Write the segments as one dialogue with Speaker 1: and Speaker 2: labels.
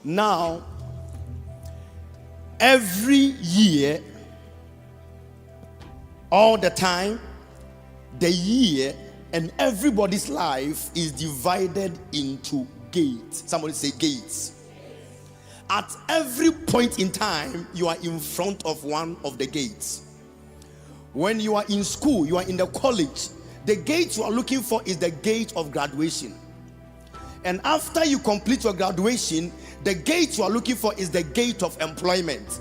Speaker 1: Now, every year, all the time, the year and everybody's life is divided into gates. Somebody say gates. At every point in time, you are in front of one of the gates. When you are in school, you are in the college, the gate you are looking for is the gate of graduation. And after you complete your graduation, the gate you are looking for is the gate of employment.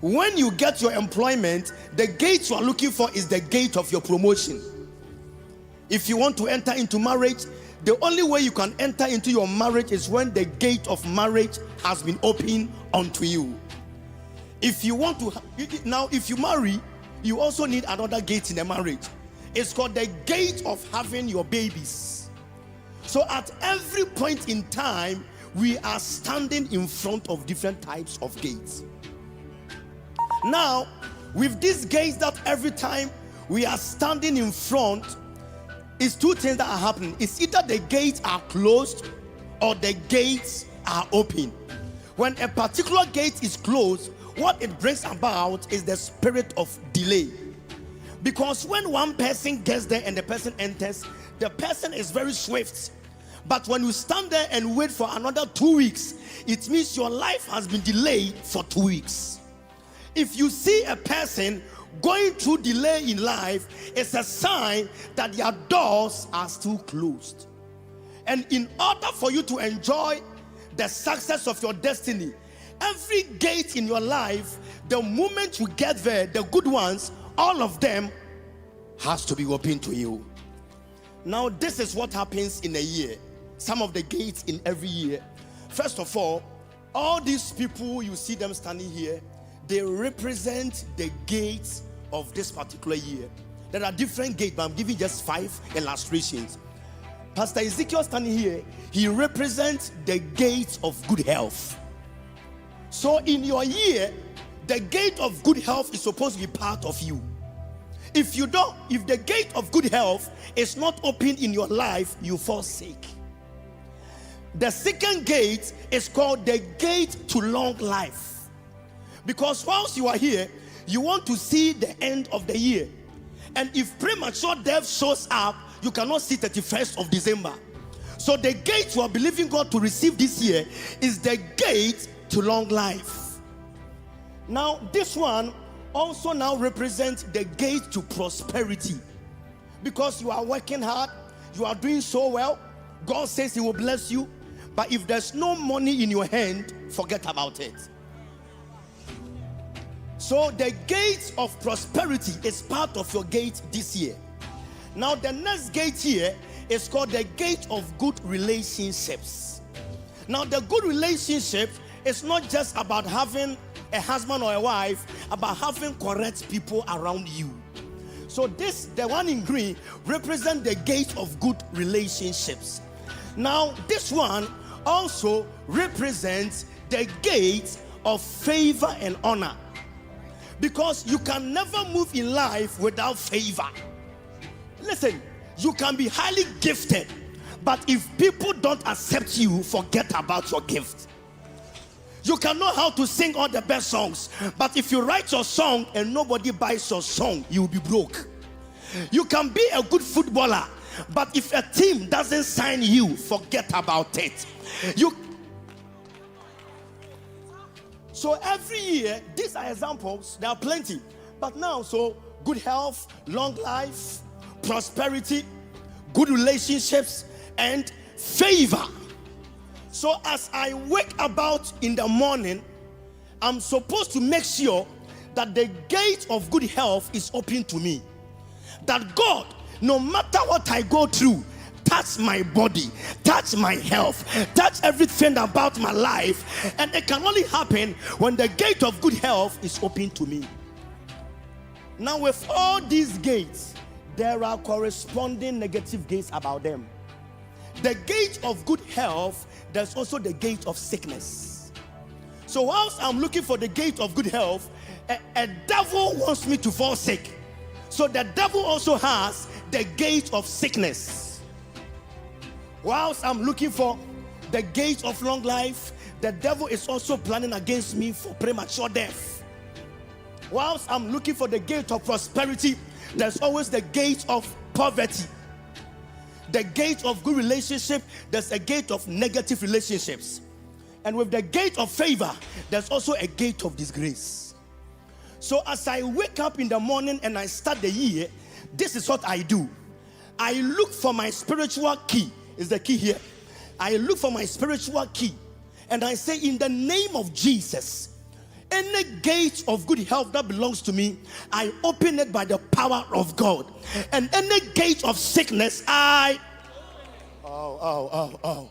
Speaker 1: When you get your employment, the gate you are looking for is the gate of your promotion. If you want to enter into marriage, the only way you can enter into your marriage is when the gate of marriage has been opened unto you. If you want to, now if you marry, you also need another gate in the marriage. It's called the gate of having your babies. So at every point in time, we are standing in front of different types of gates. Now, with these gates that every time we are standing in front, it's two things that are happening. It's either the gates are closed or the gates are open. When a particular gate is closed, what it brings about is the spirit of delay. Because when one person gets there and the person enters, the person is very swift. But when you stand there and wait for another 2 weeks, it means your life has been delayed for 2 weeks. If you see a person going through delay in life, it's a sign that their doors are still closed. And in order for you to enjoy the success of your destiny, every gate in your life, the moment you get there, the good ones, all of them has to be open to you. Now, this is what happens in a year. Some of the gates in every year. First of all these people, you see them standing here, they represent the gates of this particular year. There are different gates, but I'm giving just 5 illustrations. Pastor Ezekiel standing here, he represents the gates of good health. So in your year, the gate of good health is supposed to be part of you. If the gate of good health is not open in your life, you fall sick. The second gate is called the gate to long life. Because whilst you are here, you want to see the end of the year. And if premature death shows up, you cannot see 31st of December. So the gate you are believing God to receive this year is the gate to long life. Now, this one also now represents the gate to prosperity. Because you are working hard, you are doing so well, God says He will bless you. But if there's no money in your hand, forget about it. So the gate of prosperity is part of your gate this year. Now the next gate here is called the gate of good relationships. Now the good relationship is not just about having a husband or a wife, about having correct people around you. So this, the one in green, represents the gate of good relationships. Now this one also represents the gate of favor and honor. Because you can never move in life without favor. Listen, you can be highly gifted, but if people don't accept you, forget about your gift. You can know how to sing all the best songs, but if you write your song and nobody buys your song, you will be broke. You can be a good footballer, but if a team doesn't sign you, forget about it. So every year, these are examples, there are plenty. But now, so good health, long life, prosperity, good relationships, and favor. So as I wake about in the morning, I'm supposed to make sure that the gate of good health is open to me. That God, no matter what I go through, touch my body, touch my health, touch everything about my life. And it can only happen when the gate of good health is open to me. Now with all these gates, there are corresponding negative gates about them. The gate of good health, there's also the gate of sickness. So whilst I'm looking for the gate of good health, a devil wants me to fall sick. So the devil also has the gate of sickness. Whilst I'm looking for the gate of long life, the devil is also planning against me for premature death. Whilst I'm looking for the gate of prosperity, there's always the gate of poverty. The gate of good relationship, there's a gate of negative relationships. And with the gate of favor, there's also a gate of disgrace. So as I wake up in the morning and I start the year, this is what I do. I look for my spiritual key. Is the key here? I look for my spiritual key. And I say, in the name of Jesus, any gate of good health that belongs to me, I open it by the power of God. And any gate of sickness, Oh.